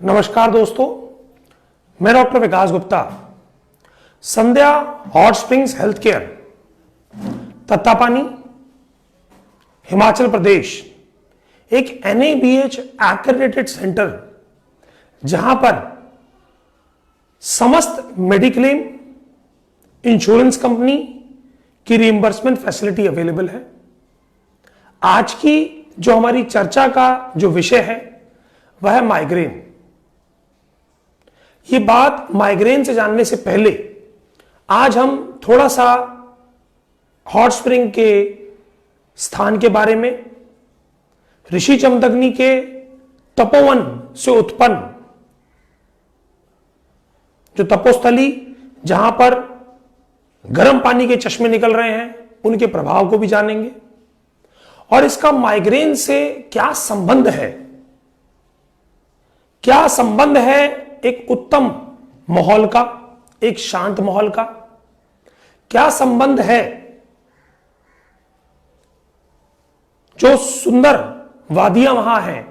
नमस्कार दोस्तों, मैं doctor Vikas Gupta. Sandhya hot springs health care, Tattapani, Himachal Pradesh एक NABH एक्रेडिटेड सेंटर जहां पर समस्त मेडिक्लेम इंश्योरेंस कंपनी की रिइंबर्समेंट फैसिलिटी अवेलेबल है। आज की जो हमारी चर्चा का जो विषय है वह है माइग्रेन। ये बात माइग्रेन से जानने से पहले आज हम थोड़ा सा हॉट स्प्रिंग के स्थान के बारे में, ऋषि जमदग्नि के तपोवन से उत्पन्न जो तपोस्थली जहां पर गर्म पानी के चश्मे निकल रहे हैं उनके प्रभाव को भी जानेंगे और इसका माइग्रेन से क्या संबंध है। क्या संबंध है एक उत्तम माहौल का, एक शांत माहौल का? क्या संबंध है जो सुंदर वादियां वहां हैं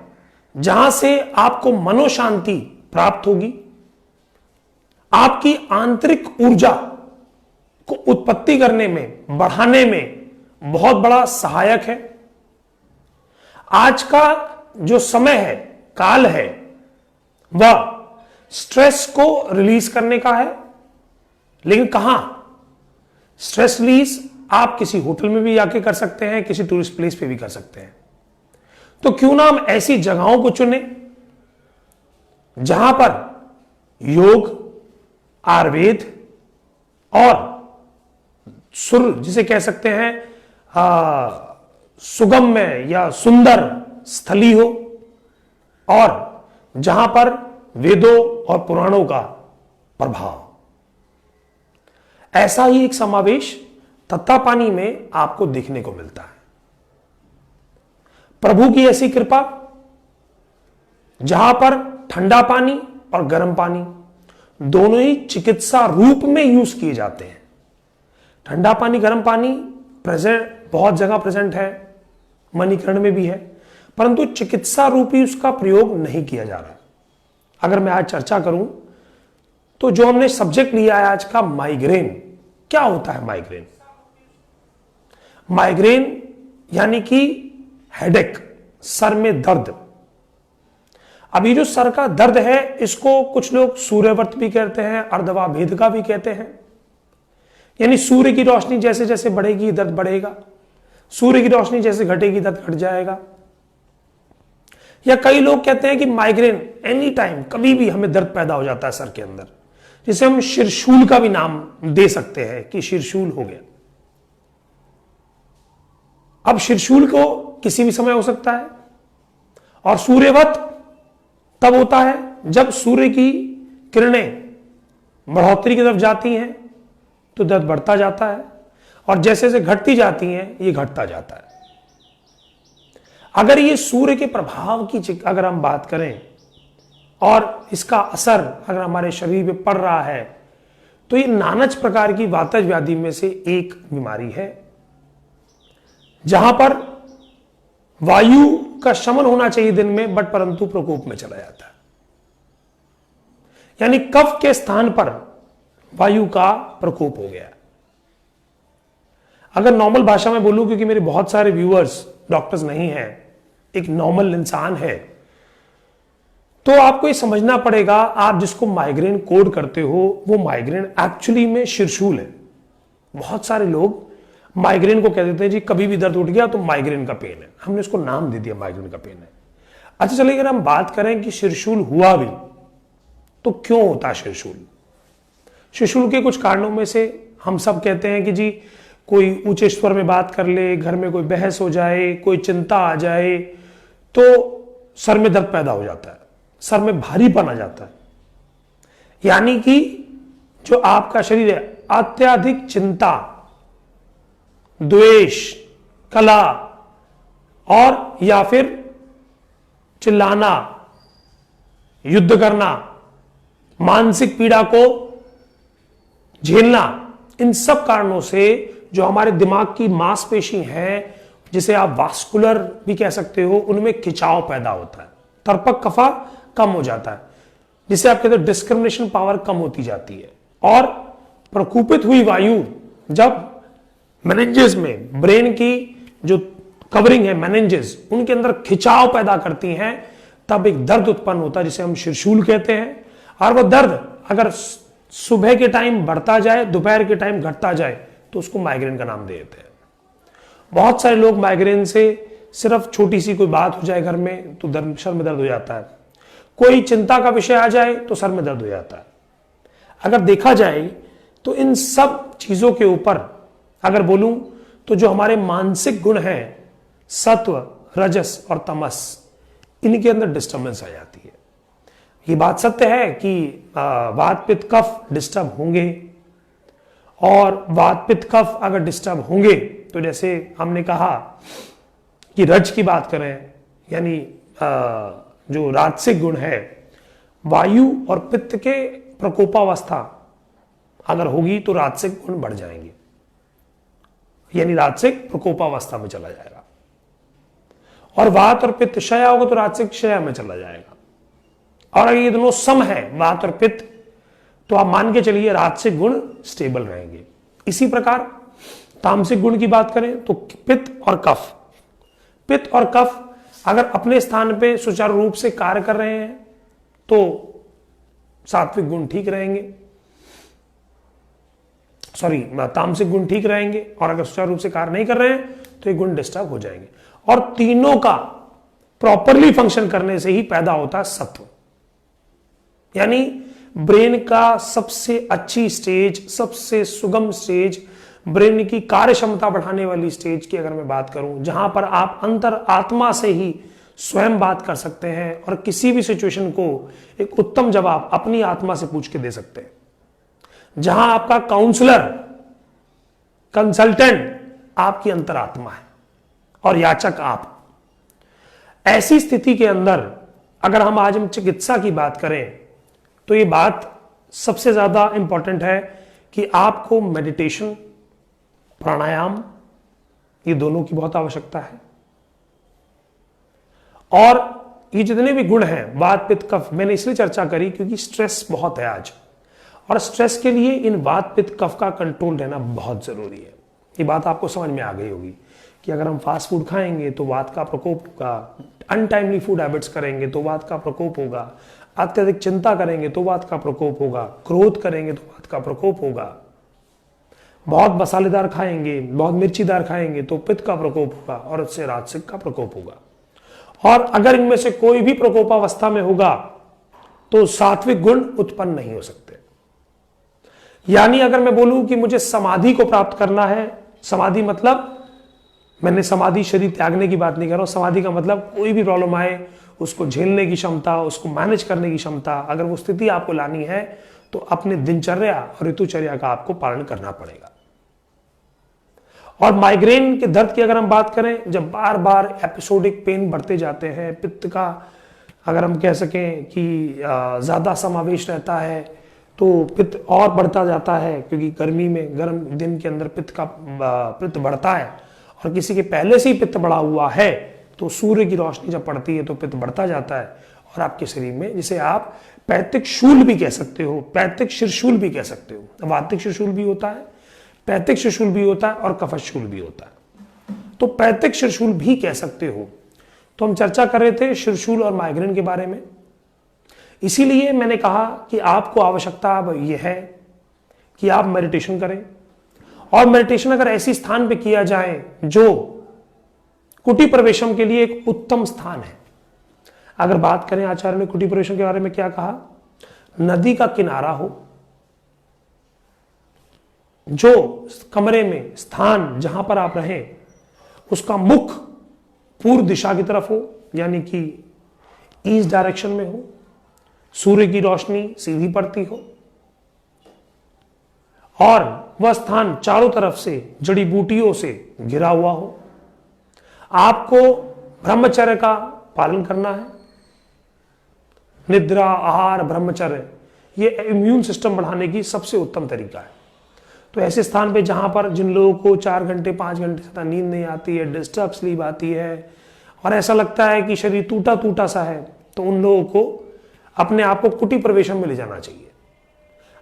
जहां से आपको मनोशांति प्राप्त होगी, आपकी आंतरिक ऊर्जा को उत्पत्ति करने में, बढ़ाने में बहुत बड़ा सहायक है। आज का जो समय है, काल है, वह स्ट्रेस को रिलीज करने का है। लेकिन कहां स्ट्रेस रिलीज? आप किसी होटल में भी जाके कर सकते हैं, किसी टूरिस्ट प्लेस पे भी कर सकते हैं। तो क्यों ना हम ऐसी जगहों को चुने जहां पर योग, आयुर्वेद और सुर जिसे कह सकते हैं सुगम्य या सुंदर स्थली हो, और जहां पर वेदों और पुराणों का प्रभाव। ऐसा ही एक समावेश तत्तापानी में आपको देखने को मिलता है। प्रभु की ऐसी कृपा जहां पर ठंडा पानी और गर्म पानी दोनों ही चिकित्सा रूप में यूज किए जाते हैं। ठंडा पानी, गर्म पानी प्रेजेंट, बहुत जगह प्रेजेंट है, मणिकर्ण में भी है, परंतु चिकित्सा रूप ही उसका प्रयोग नहीं किया जा रहा है। अगर मैं आज चर्चा करूं तो जो हमने सब्जेक्ट लिया है आज का, माइग्रेन। क्या होता है माइग्रेन? माइग्रेन यानी कि हेडेक, सर में दर्द। अभी जो सर का दर्द है इसको कुछ लोग सूर्यवर्त भी कहते हैं, अर्धवाभेदका भी कहते हैं। यानी सूर्य की रोशनी जैसे जैसे बढ़ेगी दर्द बढ़ेगा, सूर्य की रोशनी जैसे घटेगी दर्द घट जाएगा। या कई लोग कहते हैं कि माइग्रेन एनी टाइम, कभी भी हमें दर्द पैदा हो जाता है सर के अंदर, जिसे हम शिरशूल का भी नाम दे सकते हैं कि शिरशूल हो गया। अब शिरशूल को किसी भी समय हो सकता है और सूर्यवत तब होता है जब सूर्य की किरणें बढ़ोतरी की तरफ जाती हैं तो दर्द बढ़ता जाता है, और जैसे जैसे घटती जाती हैं ये घटता जाता है। अगर ये सूर्य के प्रभाव की अगर हम बात करें और इसका असर अगर हमारे शरीर पे पड़ रहा है तो ये नानच प्रकार की वातज व्याधि में से एक बीमारी है, जहां पर वायु का शमन होना चाहिए दिन में, बट परंतु प्रकोप में चला जाता है। यानी कफ के स्थान पर वायु का प्रकोप हो गया। अगर नॉर्मल भाषा में बोलूं, क्योंकि मेरे बहुत सारे व्यूअर्स डॉक्टर्स नहीं हैं, एक नॉर्मल इंसान है, तो आपको ये समझना पड़ेगा, आप जिसको माइग्रेन कोड करते हो वो माइग्रेन एक्चुअली में शिरशूल है। बहुत सारे लोग माइग्रेन को कह देते हैं जी कभी भी दर्द उठ गया तो माइग्रेन का पेन है, हमने उसको नाम दे दिया माइग्रेन का पेन है। अच्छा चलिए, अगर हम बात करें कि शिरशूल हुआ भी तो क्यों होता है शिरशूल? शिरशूल के कुछ कारणों में से हम सब कहते हैं कि जी कोई ऊंचे स्वर में बात कर ले, घर में कोई बहस हो जाए, कोई चिंता आ जाए तो सर में दर्द पैदा हो जाता है, सर में भारीपन आ जाता है। यानी कि जो आपका शरीर है, अत्यधिक चिंता, द्वेष, कला और या फिर चिल्लाना, युद्ध करना, मानसिक पीड़ा को झेलना, इन सब कारणों से जो हमारे दिमाग की मांसपेशी है, जिसे आप वास्कुलर भी कह सकते हो, उनमें खिंचाव पैदा होता है, तर्पक कफा कम हो जाता है। जिसे आप कहते हो डिस्क्रिमिनेशन पावर कम होती जाती है। और प्रकुपित हुई वायु जब मेनिंजेस में, ब्रेन की जो कवरिंग है मेनिंजेस, उनके अंदर खिंचाव पैदा करती हैं, तब एक दर्द उत्पन्न होता है जिसे हम शिरशूल कहते हैं। और वह दर्द अगर सुबह के टाइम बढ़ता जाए, दोपहर के टाइम घटता जाए, तो उसको माइग्रेन का नाम दे देते हैं। बहुत सारे लोग माइग्रेन से सिर्फ छोटी सी कोई बात हो जाए घर में तो सर में दर्द हो जाता है, कोई चिंता का विषय आ जाए तो सर में दर्द हो जाता है। अगर देखा जाए तो इन सब चीजों के ऊपर अगर बोलूं तो जो हमारे मानसिक गुण हैं, सत्व, रजस और तमस, इनके अंदर डिस्टर्बेंस आ जाती है। ये बात सत्य है कि वात पित्त कफ डिस्टर्ब होंगे, और वात पित्त कफ अगर डिस्टर्ब होंगे तो जैसे हमने कहा कि रज की बात करें, यानी जो राजसिक गुण है, वायु और पित्त के प्रकोपावस्था अगर होगी तो राजसिक गुण बढ़ जाएंगे, यानी राजसिक प्रकोपावस्था में चला जाएगा। और वात और पित्त क्षय होगा तो राजसिक क्षय में चला जाएगा। और अगर ये दोनों सम है, वात और पित्त, तो आप मान के चलिए राजसिक गुण स्टेबल रहेंगे। इसी प्रकार तामसिक गुण की बात करें तो पित्त और कफ, पित्त और कफ अगर अपने स्थान पे सुचारू रूप से कार्य कर रहे हैं तो सात्विक गुण ठीक रहेंगे, सॉरी तामसिक गुण ठीक रहेंगे, और अगर सुचारू रूप से कार्य नहीं कर रहे हैं तो ये गुण डिस्टर्ब हो जाएंगे। और तीनों का प्रॉपरली फंक्शन करने से ही पैदा होता है सत्व, यानी ब्रेन का सबसे अच्छी स्टेज, सबसे सुगम स्टेज, ब्रेन की कार्य क्षमता बढ़ाने वाली स्टेज की अगर मैं बात करूं, जहां पर आप अंतर आत्मा से ही स्वयं बात कर सकते हैं और किसी भी सिचुएशन को एक उत्तम जवाब अपनी आत्मा से पूछ के दे सकते हैं, जहां आपका काउंसलर, कंसल्टेंट आपकी अंतरात्मा है और याचक आप। ऐसी स्थिति के अंदर अगर हम चिकित्सा की बात करें तो ये बात सबसे ज्यादा इंपॉर्टेंट है कि आपको मेडिटेशन, प्राणायाम, ये दोनों की बहुत आवश्यकता है। और ये जितने भी गुण हैं, वात पित्त कफ, मैंने इसलिए चर्चा करी क्योंकि स्ट्रेस बहुत है आज, और स्ट्रेस के लिए इन वात पित्त कफ का कंट्रोल रहना बहुत जरूरी है। ये बात आपको समझ में आ गई होगी कि अगर हम फास्ट फूड खाएंगे तो वात का प्रकोप होगा, अनटाइमली फूड हैबिट्स करेंगे तो वात का प्रकोप होगा, अत्यधिक चिंता करेंगे तो वात का प्रकोप होगा, क्रोध करेंगे तो वात का प्रकोप होगा, बहुत मसालेदार खाएंगे, बहुत मिर्चीदार खाएंगे तो पित्त का प्रकोप होगा और उससे राजसिक का प्रकोप होगा। और अगर इनमें से कोई भी प्रकोपावस्था में होगा तो सात्विक गुण उत्पन्न नहीं हो सकते। यानी अगर मैं बोलूं कि मुझे समाधि को प्राप्त करना है, समाधि मतलब मैंने समाधि शरीर त्यागने की बात नहीं कर रहा हूं, समाधि का मतलब कोई भी प्रॉब्लम आए उसको झेलने की क्षमता, उसको मैनेज करने की क्षमता, अगर वो स्थिति आपको लानी है तो अपने दिनचर्या और ऋतुचर्या का आपको पालन करना पड़ेगा। और माइग्रेन के दर्द की अगर हम बात करें, जब बार बार एपिसोडिक पेन बढ़ते जाते हैं, पित्त का अगर हम कह सकें कि ज्यादा समावेश रहता है तो पित्त और बढ़ता जाता है, क्योंकि गर्मी में, गर्म दिन के अंदर पित्त बढ़ता है, और किसी के पहले से ही पित्त बढ़ा हुआ है तो सूर्य की रोशनी जब पड़ती है तो पित्त बढ़ता जाता है और आपके शरीर में, जिसे आप पैतिक शूल भी कह सकते हो, पैतिक शिरशूल भी कह सकते हो। वातिक शिरशूल भी होता है, पैतिक शिरशूल भी होता है और कफशूल भी होता है। तो पैतिक शिरशूल भी कह सकते हो। तो हम चर्चा कर रहे थे शिरशूल और माइग्रेन के बारे में, इसीलिए मैंने कहा कि आपको आवश्यकता अब यह है कि आप मेडिटेशन करें। और मेडिटेशन अगर ऐसी स्थान पे किया जाए जो कुटी प्रवेशम के लिए एक उत्तम स्थान है। अगर बात करें आचार्य ने कुटी प्रवेशम के बारे में क्या कहा, नदी का किनारा हो, जो कमरे में स्थान जहां पर आप रहें उसका मुख पूर्व दिशा की तरफ हो, यानी कि ईस्ट डायरेक्शन में हो, सूर्य की रोशनी सीधी पड़ती हो, और वह स्थान चारों तरफ से जड़ी बूटियों से घिरा हुआ हो। आपको ब्रह्मचर्य का पालन करना है, निद्रा, आहार, ब्रह्मचर्य, ये इम्यून सिस्टम बढ़ाने की सबसे उत्तम तरीका है। तो ऐसे स्थान पे जहां पर जिन लोगों को 4 घंटे 5 घंटे से नींद नहीं आती है, डिस्टर्ब स्लीप आती है और ऐसा लगता है कि शरीर टूटा टूटा सा है, तो उन लोगों को अपने आप को कुटी प्रवेशन में ले जाना चाहिए।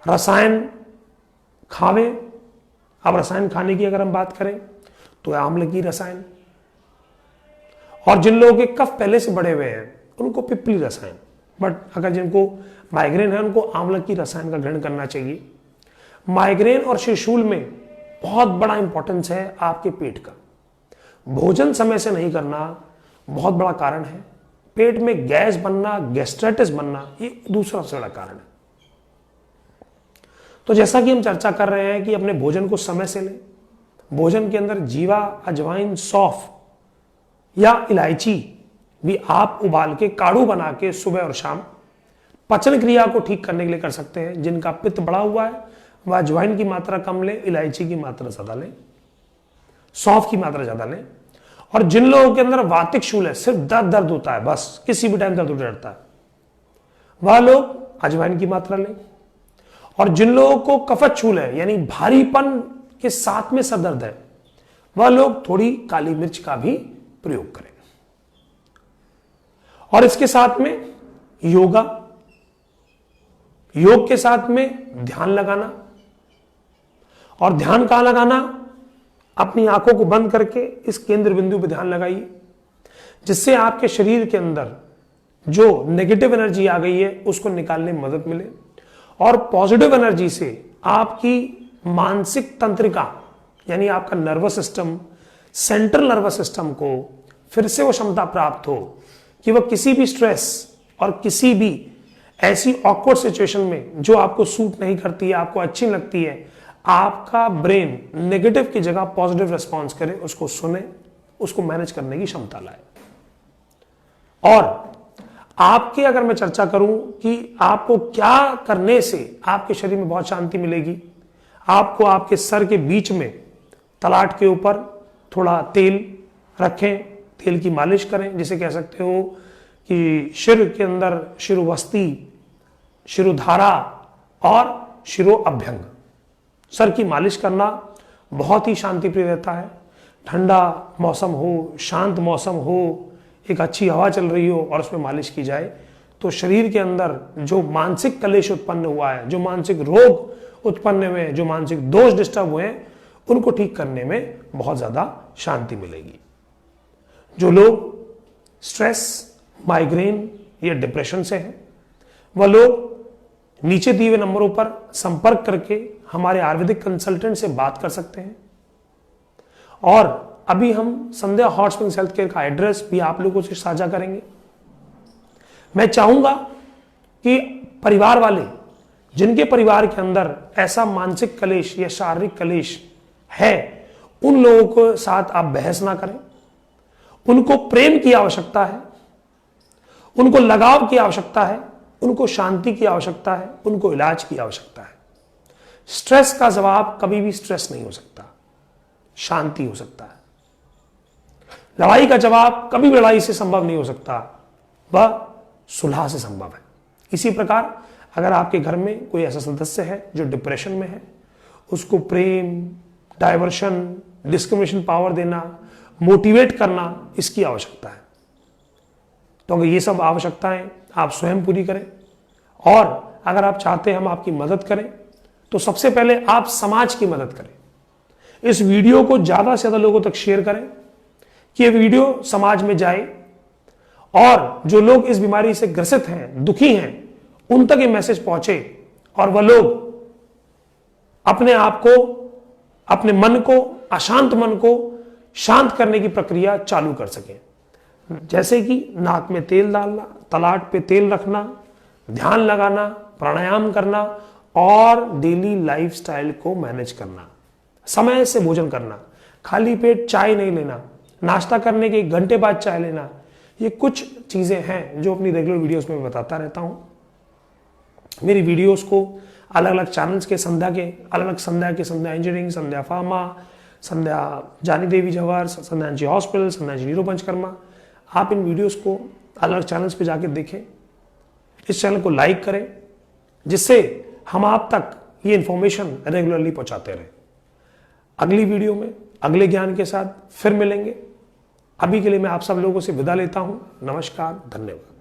रसायन खावे, अब रसायन खाने की अगर हम बात करें तो आम्ल की रसायन, और जिन लोगों के कफ पहले से बढ़े हुए हैं उनको पिप्पली रसायन, बट अगर जिनको माइग्रेन है उनको आम्ल की रसायन का ग्रहण करना चाहिए। माइग्रेन और शिशुल में बहुत बड़ा इंपॉर्टेंस है आपके पेट का। भोजन समय से नहीं करना बहुत बड़ा कारण है। पेट में गैस बनना, गैस्ट्राइटिस बनना, ये दूसरा सबसे बड़ा कारण है। तो जैसा कि हम चर्चा कर रहे हैं कि अपने भोजन को समय से लें। भोजन के अंदर जीरा, अजवाइन, सौंफ या इलायची भी आप उबाल के काढ़ू बना के सुबह और शाम पाचन क्रिया को ठीक करने के लिए कर सकते हैं। जिनका पित्त बढ़ा हुआ है वह अजवाइन की मात्रा कम लें, इलायची की मात्रा ज्यादा लें, सौंफ की मात्रा ज्यादा लें। और जिन लोगों के अंदर वातिक शूल है, सिर्फ दर्द होता है, बस किसी भी टाइम दर्द उठता है, वह लोग अजवाइन की मात्रा लें। और जिन लोगों को कफत शूल है यानी भारीपन के साथ में सर दर्द है, वह लोग थोड़ी काली मिर्च का भी प्रयोग करें। और इसके साथ में योगा, योग के साथ में ध्यान लगाना। और ध्यान कहां लगाना? अपनी आंखों को बंद करके इस केंद्र बिंदु पर ध्यान लगाइए, जिससे आपके शरीर के अंदर जो नेगेटिव एनर्जी आ गई है उसको निकालने में मदद मिले और पॉजिटिव एनर्जी से आपकी मानसिक तंत्रिका यानी आपका nervous system, central nervous system को फिर से वो क्षमता प्राप्त हो कि वह किसी भी स्ट्रेस और किसी भी ऐसी ऑकवर्ड सिचुएशन में जो आपको सूट नहीं करती है, आपको अच्छी लगती है, आपका ब्रेन नेगेटिव की जगह पॉजिटिव रिस्पॉन्स करे, उसको सुने, उसको मैनेज करने की क्षमता लाए। और आपके अगर मैं चर्चा करूं कि आपको क्या करने से आपके शरीर में बहुत शांति मिलेगी, आपको आपके सर के बीच में तलाट के ऊपर थोड़ा तेल रखें, तेल की मालिश करें, जिसे कह सकते हो कि शिर के अंदर शिरोवस्ती, शिरोधारा और शिरो अभ्यंग, सर की मालिश करना बहुत ही शांतिप्रिय रहता है। ठंडा मौसम हो, शांत मौसम हो, एक अच्छी हवा चल रही हो और उसमें मालिश की जाए तो शरीर के अंदर जो मानसिक कलेश उत्पन्न हुआ है, जो मानसिक रोग उत्पन्न हुए हैं, जो मानसिक दोष डिस्टर्ब हुए हैं, उनको ठीक करने में बहुत ज्यादा शांति मिलेगी। जो लोग स्ट्रेस, माइग्रेन या डिप्रेशन से हैं, वह लोग नीचे दिए हुए नंबरों पर संपर्क करके हमारे आयुर्वेदिक कंसल्टेंट से बात कर सकते हैं। और अभी हम संध्या हॉट स्प्रिंग्स हेल्थ केयर का एड्रेस भी आप लोगों से साझा करेंगे। मैं चाहूंगा कि परिवार वाले, जिनके परिवार के अंदर ऐसा मानसिक कलेश या शारीरिक कलेश है, उन लोगों के साथ आप बहस ना करें। उनको प्रेम की आवश्यकता है, उनको लगाव की आवश्यकता है, उनको शांति की आवश्यकता है, उनको इलाज की आवश्यकता है। स्ट्रेस का जवाब कभी भी स्ट्रेस नहीं हो सकता, शांति हो सकता है। लड़ाई का जवाब कभी भी लड़ाई से संभव नहीं हो सकता, वह सुलह से संभव है। इसी प्रकार अगर आपके घर में कोई ऐसा सदस्य है जो डिप्रेशन में है, उसको प्रेम, डाइवर्शन, डिस्क्रिमिनेशन पावर देना, मोटिवेट करना, इसकी आवश्यकता है। तो अगर ये सब आवश्यकताएं आप स्वयं पूरी करें और अगर आप चाहते हैं हम आपकी मदद करें, तो सबसे पहले आप समाज की मदद करें। इस वीडियो को ज्यादा से ज्यादा लोगों तक शेयर करें कि ये वीडियो समाज में जाए और जो लोग इस बीमारी से ग्रसित हैं, दुखी हैं, उन तक ये मैसेज पहुंचे और वह लोग अपने आप को, अपने मन को, अशांत मन को शांत करने की प्रक्रिया चालू कर सकें। जैसे कि नाक में तेल डालना, तलाट पे तेल रखना, ध्यान लगाना, प्राणायाम करना और डेली लाइफस्टाइल को मैनेज करना, समय से भोजन करना, खाली पेट चाय नहीं लेना, नाश्ता करने के 1 घंटे बाद चाय लेना। ये कुछ चीजें हैं जो अपनी रेगुलर वीडियोस में बताता रहता हूं। मेरी वीडियोस को अलग अलग चैनल्स के, संध्या के संध्या इंजीनियरिंग, संध्या फार्मा, संध्या जानी देवी जवाहर, संध्या एनजी हॉस्पिटल, संध्या नीरो पंचकर्मा, आप इन वीडियोस को अलग चैनल्स पे जाके देखें। इस चैनल को लाइक करें, जिससे हम आप तक ये इंफॉर्मेशन रेगुलरली पहुंचाते रहें। अगली वीडियो में अगले ज्ञान के साथ फिर मिलेंगे। अभी के लिए मैं आप सब लोगों से विदा लेता हूं। नमस्कार, धन्यवाद।